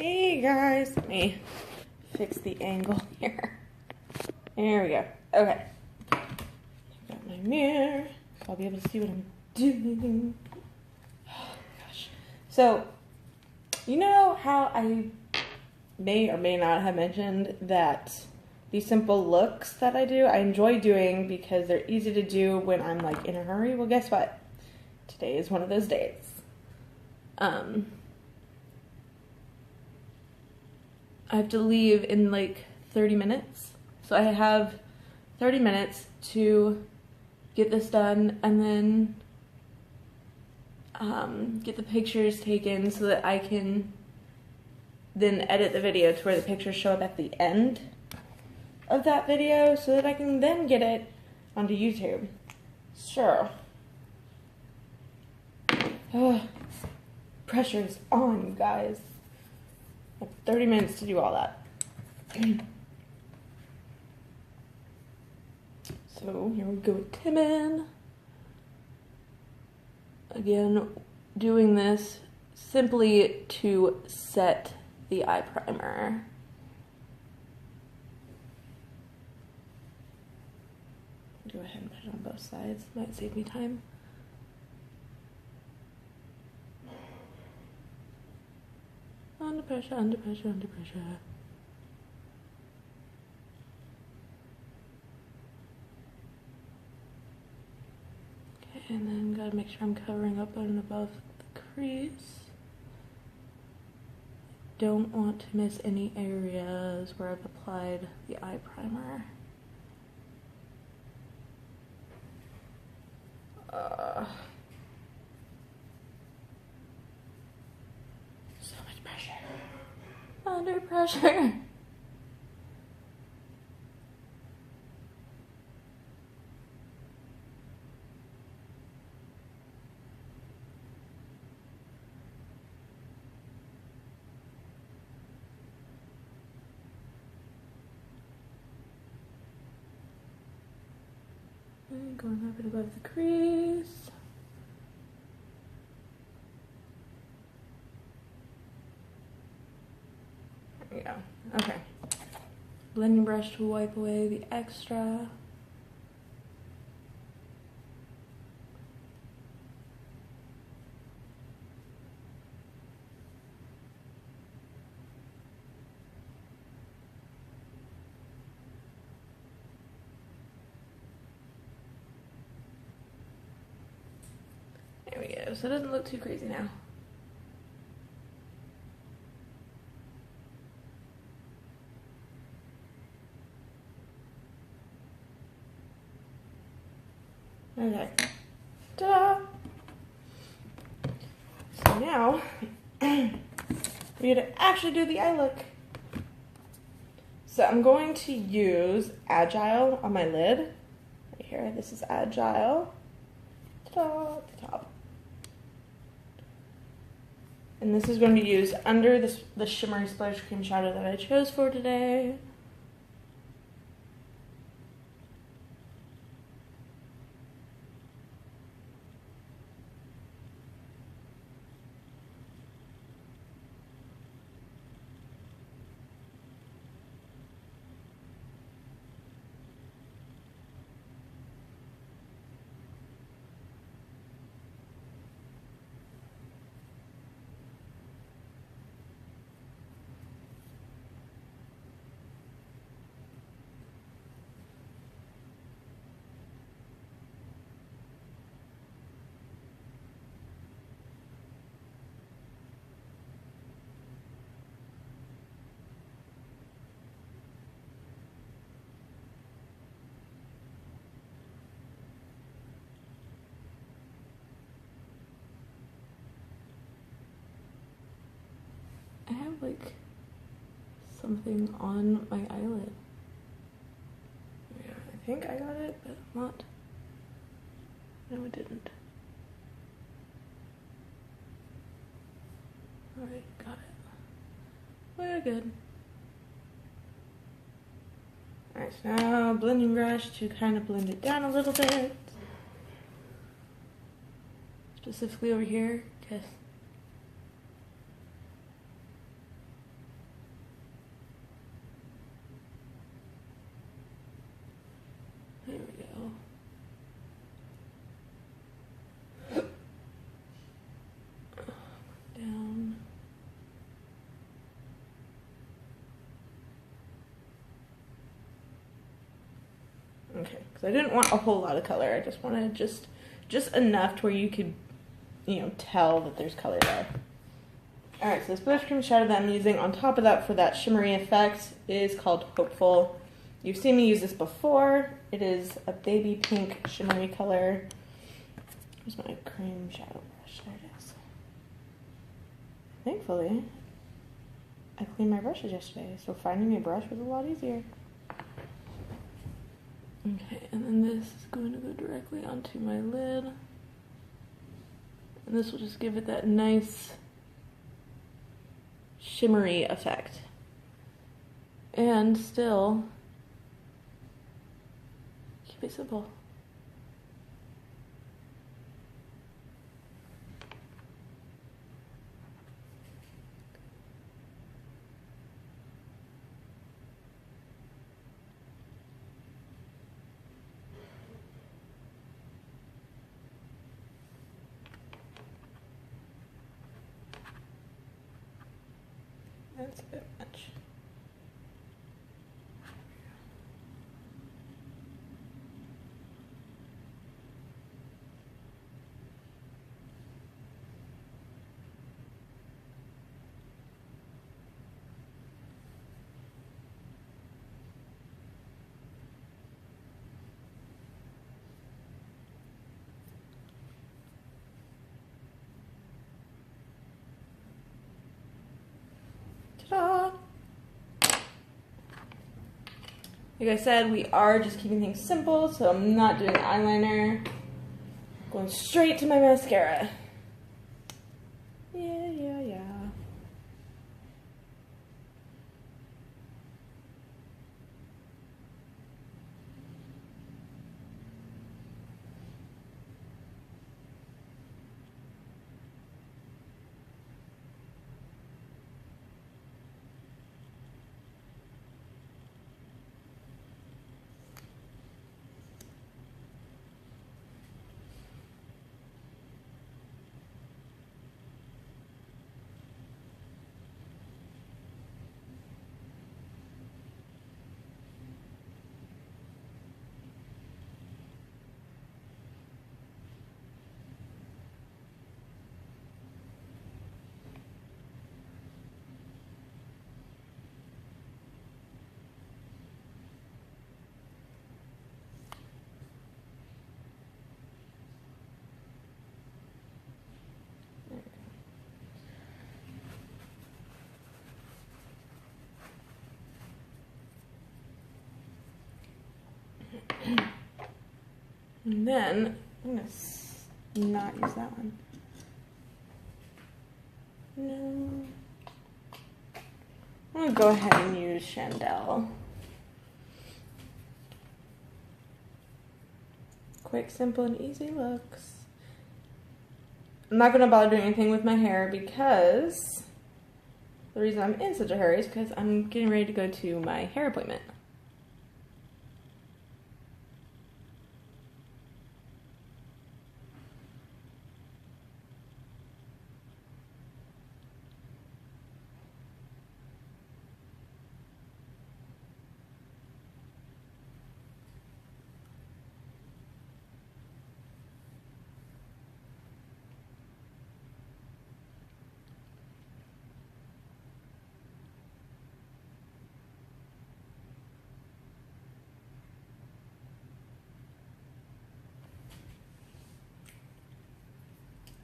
Hey guys, let me fix the angle here. There we go. Okay. Got my mirror, so I'll be able to see what I'm doing. Oh gosh. So, you know how I may or may not have mentioned that these simple looks that I do, I enjoy doing because they're easy to do when I'm like in a hurry? Well, guess what? Today is one of those days. I have to leave in like 30 minutes. So I have 30 minutes to get this done and then get the pictures taken so that I can then edit the video to where the pictures show up at the end of that video so that I can then get it onto YouTube. Sure. Pressure is on, you guys. I have 30 minutes to do all that. So here we go with Timon. Again, doing this simply to set the eye primer. Go ahead and put it on both sides. Might save me time. Under pressure, under pressure, under pressure. Okay, and then gotta make sure I'm covering up and above the crease. Don't want to miss any areas where I've applied the eye primer. So much pressure. Under pressure. And going up and above the crease. There we go. Okay. Blending brush to wipe away the extra. There we go. So it doesn't look too crazy now. Okay. Ta-da! So now, we're gonna actually do the eye look. So I'm going to use Agile on my lid. Right here, this is Agile. Ta-da! At the top. And this is going to be used under the shimmery splash cream shadow that I chose for today. I have like something on my eyelid. Yeah, I think I got it, but I'm not. No, it didn't. Alright, got it. We're good. Alright, so now blending brush to kind of blend it down a little bit. Specifically over here, because because I didn't want a whole lot of color. I just wanted just enough to where you could, you know, tell that there's color there. Alright, so this blush cream shadow that I'm using on top of that for that shimmery effect is called Hopeful. You've seen me use this before. It is a baby pink shimmery color. Where's my cream shadow brush? There it is. Thankfully, I cleaned my brushes yesterday, so finding a brush was a lot easier. Okay, and then this is going to go directly onto my lid. And this will just give it that nice shimmery effect. And still keep it simple. That's a bit much. Ta-da! Like I said, we are just keeping things simple, so I'm not doing eyeliner. Going straight to my mascara. Yeah. And then I'm gonna not use that one. No. I'm gonna go ahead and use Shandelle. Quick, simple, and easy looks. I'm not gonna bother doing anything with my hair because the reason I'm in such a hurry is because I'm getting ready to go to my hair appointment.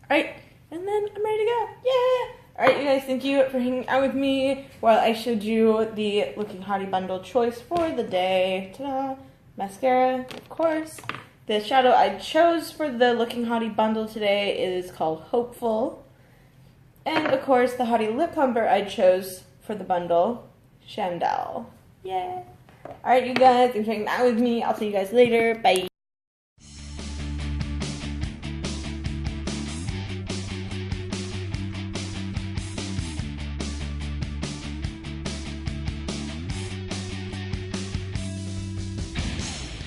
Alright, and then I'm ready to go. Yeah! Alright, you guys, thank you for hanging out with me while I showed you the Looking Hottie bundle choice for the day. Ta-da! Mascara, of course. The shadow I chose for the Looking Hottie bundle today is called Hopeful. And, of course, the Hottie lip plumper I chose for the bundle, Shandelle. Yeah! Alright, you guys, thanks for hanging out with me. I'll see you guys later. Bye!